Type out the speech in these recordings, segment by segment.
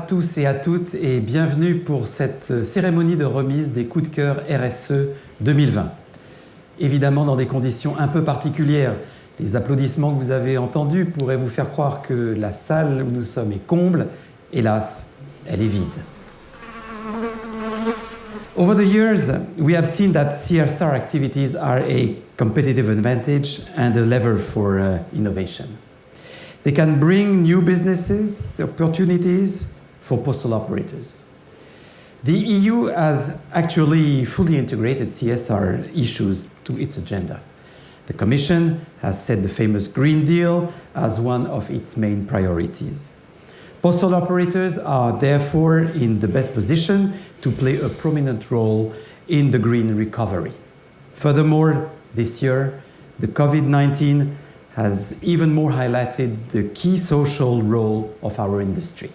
tous et à toutes et bienvenue pour cette cérémonie de remise des coups de cœur RSE 2020. Évidemment dans des conditions un peu particulières. Les applaudissements que vous avez entendus pourraient vous faire croire que la salle où nous sommes est comble. Hélas, elle est vide. Over the years, we have seen that CSR activities are a competitive advantage and a lever for innovation. They can bring new businesses, opportunities for postal operators. The EU has actually fully integrated CSR issues to its agenda. The Commission has set the famous Green Deal as one of its main priorities. Postal operators are therefore in the best position to play a prominent role in the green recovery. Furthermore, this year, the COVID-19 has even more highlighted the key social role of our industry.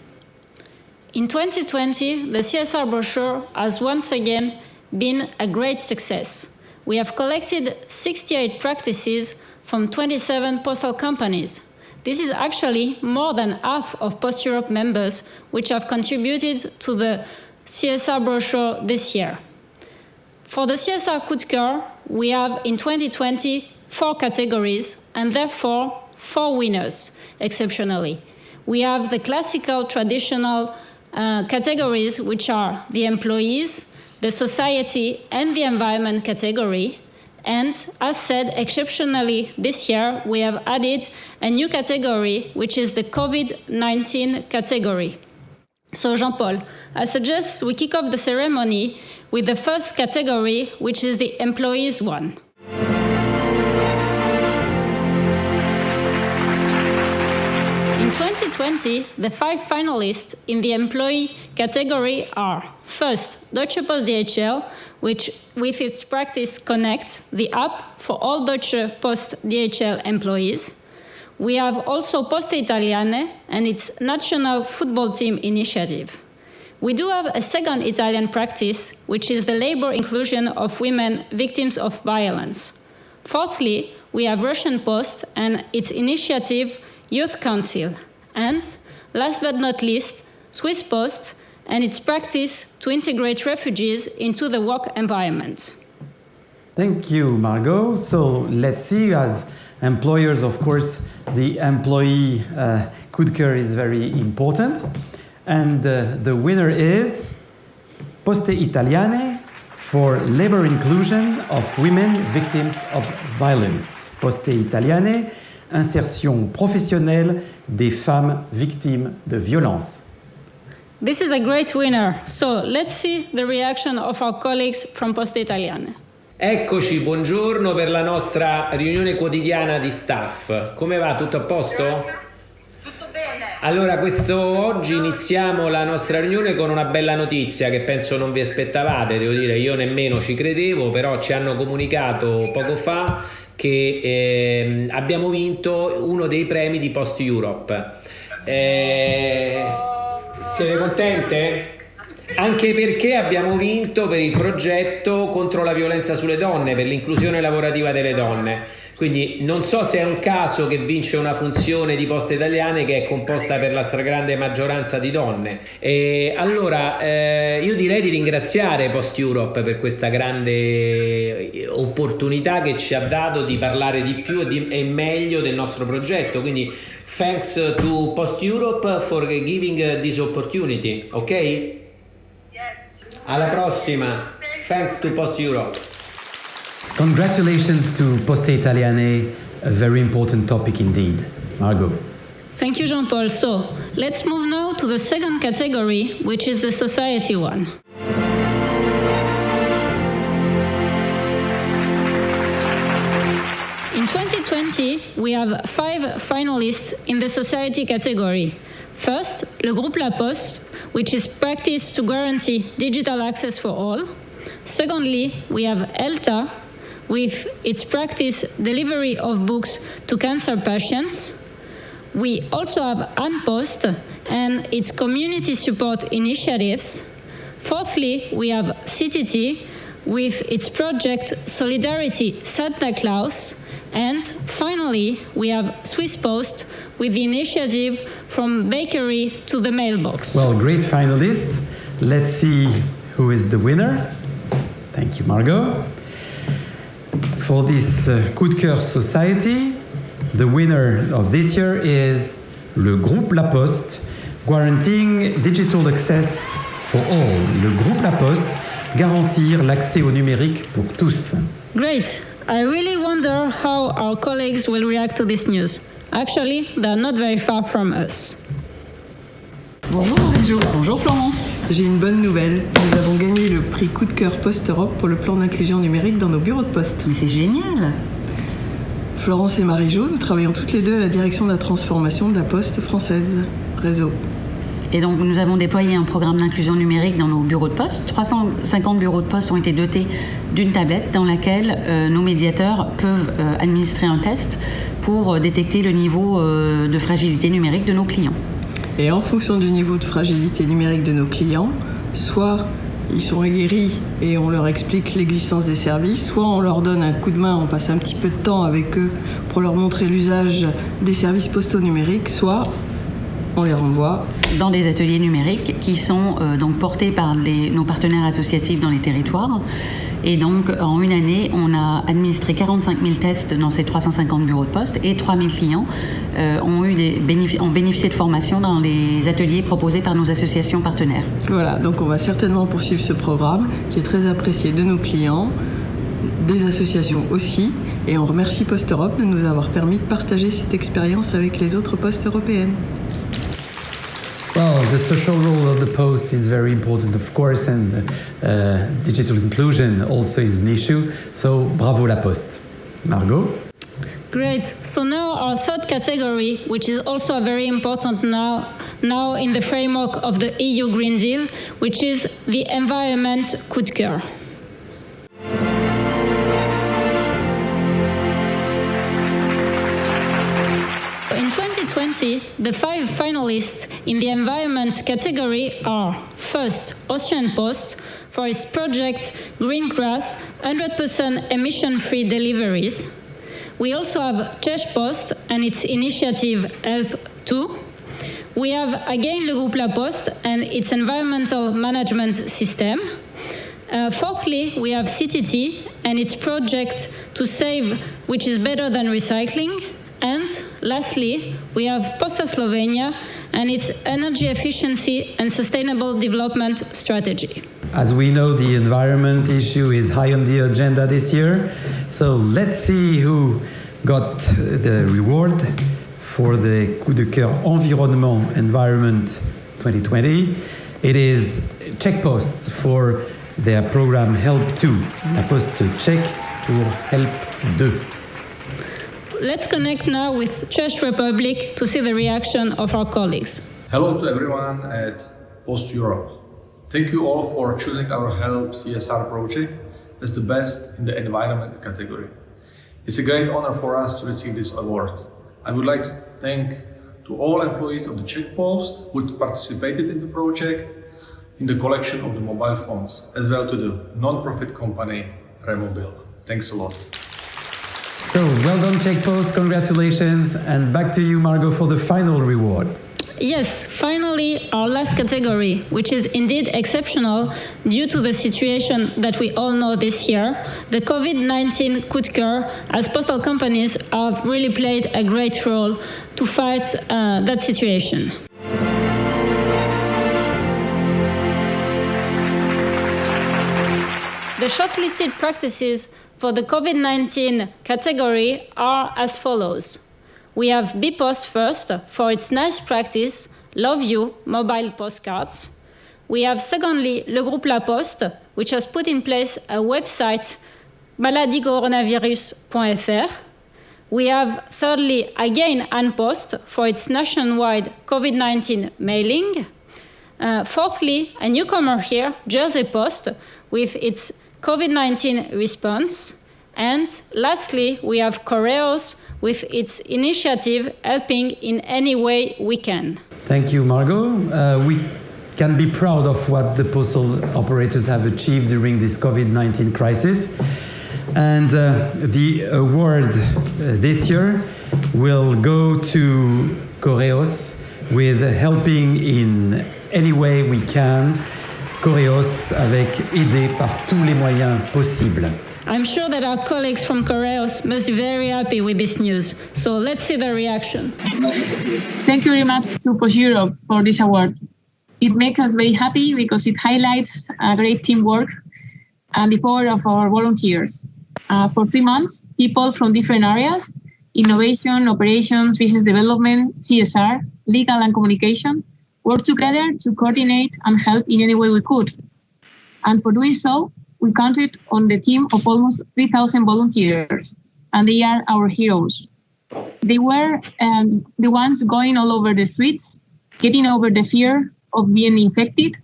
In 2020, the CSR brochure has once again been a great success. We have collected 68 practices from 27 postal companies. This is actually more than half of Post Europe members which have contributed to the CSR brochure this year. For the CSR coup de cœur, we have in 2020 4 categories and therefore 4 winners, exceptionally. We have the classical, traditional categories, which are the employees, the society, and the environment category. And as said, exceptionally this year, we have added a new category, which is the COVID-19 category. So Jean-Paul, I suggest we kick off the ceremony with the first category, which is the employees one. In 2020, the 5 finalists in the employee category are first, Deutsche Post DHL, which with its practice Connect, the app for all Deutsche Post DHL employees. We have also Poste Italiane and its national football team initiative. We do have a second Italian practice, which is the labor inclusion of women victims of violence. Fourthly, we have Russian Post and its initiative Youth Council. And, last but not least, Swiss Post and its practice to integrate refugees into the work environment. Thank you, Margot. So let's see, as employers, of course, the employee coup de cœur is very important. And the winner is Poste Italiane for labor inclusion of women victims of violence. Poste Italiane, insertion professionnelle des femmes victimes de violence. This is a great winner. So let's see the reaction of our colleagues from Poste Italiane. Eccoci, buongiorno per la nostra riunione quotidiana di staff. Come va? Tutto a posto? Tutto bene. Allora, oggi iniziamo la nostra riunione con una bella notizia che penso non vi aspettavate, devo dire, io nemmeno ci credevo, però ci hanno comunicato poco fa che abbiamo vinto uno dei premi di Post Europe. Siete contente? Anche perché abbiamo vinto per il progetto contro la violenza sulle donne, per l'inclusione lavorativa delle donne. Quindi non so se è un caso che vince una funzione di Poste Italiane che è composta per la stragrande maggioranza di donne. E allora io direi di ringraziare Post Europe per questa grande opportunità che ci ha dato di parlare di più e meglio del nostro progetto. Quindi thanks to Post Europe for giving this opportunity, ok? Yes. Alla prossima. Thanks to Post Europe. Congratulations to Poste Italiane, a very important topic indeed. Margot. Thank you, Jean-Paul. So, let's move now to the second category, which is the society one. In 2020, we have 5 finalists in the society category. First, Le Groupe La Poste, which is practice to guarantee digital access for all. Secondly, we have ELTA, with its practice delivery of books to cancer patients. We also have An Post and its community support initiatives. Fourthly, we have CTT with its project Solidarity Santa Claus And finally, we have Swiss Post with the initiative From Bakery to the Mailbox. Well, great finalists. Let's see who is the winner. Thank you, Margot. For this Coup de Cœur Society, the winner of this year is le Groupe La Poste, guaranteeing digital access for all. Le Groupe La Poste, garantir l'accès au numérique pour tous. Great. I really wonder how our colleagues will react to this news. Actually, they're not very far from us. Bonjour Marie-Jo. Bonjour Florence. J'ai une bonne nouvelle. Nous avons gagné le prix Coup de Cœur Post-Europe pour le plan d'inclusion numérique dans nos bureaux de poste. Mais c'est génial. Florence et Marie-Jo, nous travaillons toutes les deux à la direction de la transformation de la Poste française. Réseau. Et donc nous avons déployé un programme d'inclusion numérique dans nos bureaux de poste. 350 bureaux de poste ont été dotés d'une tablette dans laquelle nos médiateurs peuvent administrer un test pour détecter le niveau de fragilité numérique de nos clients. Et en fonction du niveau de fragilité numérique de nos clients, soit ils sont aguerris et on leur explique l'existence des services, soit on leur donne un coup de main, on passe un petit peu de temps avec eux pour leur montrer l'usage des services postaux numériques, soit on les renvoie dans des ateliers numériques qui sont donc portés par nos partenaires associatifs dans les territoires. Et donc, en une année, on a administré 45 000 tests dans ces 350 bureaux de poste et 3 000 clients ont bénéficié de formations dans les ateliers proposés par nos associations partenaires. Voilà, donc on va certainement poursuivre ce programme qui est très apprécié de nos clients, des associations aussi. Et on remercie Poste Europe de nous avoir permis de partager cette expérience avec les autres postes européennes. Well, the social role of the post is very important, of course, and digital inclusion also is an issue. So, bravo La Poste. Margot? Great. So now our third category, which is also very important now in the framework of the EU Green Deal, which is the environment coup de cœur. In 2020, the 5 finalists in the environment category are first, Austrian Post for its project Green Grass, 100% emission-free deliveries. We also have Czech Post and its initiative Help2. We have again Le Groupe La Poste and its environmental management system. Fourthly, we have CTT and its project To Save, which is better than recycling. And lastly, we have Posta Slovenia and its energy efficiency and sustainable development strategy. As we know, the environment issue is high on the agenda this year. So let's see who got the reward for the Coup de Cœur Environnement Environment 2020. It is Czech Post for their program Help2. La Poste tchèque pour Help2. Let's connect now with Czech Republic to see the reaction of our colleagues. Hello to everyone at Post Europe. Thank you all for choosing our Help CSR project as the best in the environment category. It's a great honor for us to receive this award. I would like to thank to all employees of the Czech Post who participated in the project in the collection of the mobile phones, as well to the non-profit company Remobil. Thanks a lot. So, well done, Czech Post, congratulations, and back to you, Margot, for the final reward. Yes, finally, our last category, which is indeed exceptional due to the situation that we all know this year, the COVID-19 coup de cœur, as postal companies have really played a great role to fight that situation. The shortlisted practices for the COVID-19 category are as follows. We have bpost first for its nice practice, Love You mobile postcards. We have secondly Le Groupe La Poste, which has put in place a website, maladicoronavirus.fr. We have thirdly again An Post for its nationwide COVID-19 mailing. Fourthly, a newcomer here, Jersey Post, with its COVID-19 response. And lastly, we have Correos with its initiative Helping in Any Way We Can. Thank you, Margot. We can be proud of what the postal operators have achieved during this COVID-19 crisis. And the award this year will go to Correos with helping in any way we can. Correos avec aider par tous les moyens possibles. I'm sure that our colleagues from Correos must be very happy with this news. So let's see the reaction. Thank you very much to Post Europe for this award. It makes us very happy because it highlights a great teamwork and the power of our volunteers. For 3 months, people from different areas, innovation, operations, business development, CSR, legal and communication, worked together to coordinate and help in any way we could. And for doing so, we counted on the team of almost 3,000 volunteers, and they are our heroes. They were the ones going all over the streets, getting over the fear of being infected,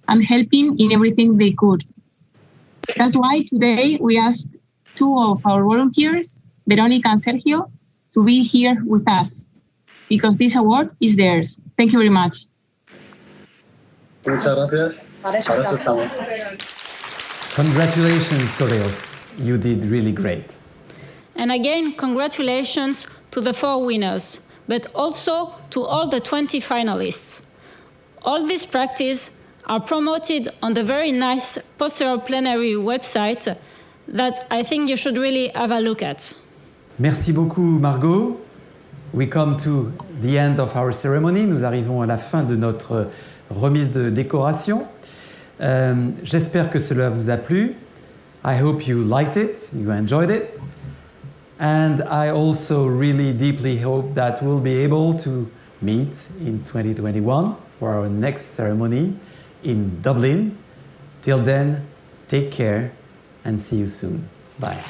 and helping in everything they could. That's why today we asked 2 of our volunteers, Veronica and Sergio, to be here with us, because this award is theirs. Thank you very much. Muchas gracias. Para eso estamos. Congratulations, Correos. You did really great. And again, congratulations to the 4 winners, but also to all the 20 finalists. All these practices are promoted on the very nice Post Europe Plenary website that I think you should really have a look at. Merci beaucoup, Margot. We come to the end of our ceremony. Nous arrivons à la fin de notre remise de décoration. J'espère que cela vous a plu. I hope you liked it, you enjoyed it. And I also really deeply hope that we'll be able to meet in 2021 for our next ceremony in Dublin. Till then, take care and see you soon. Bye.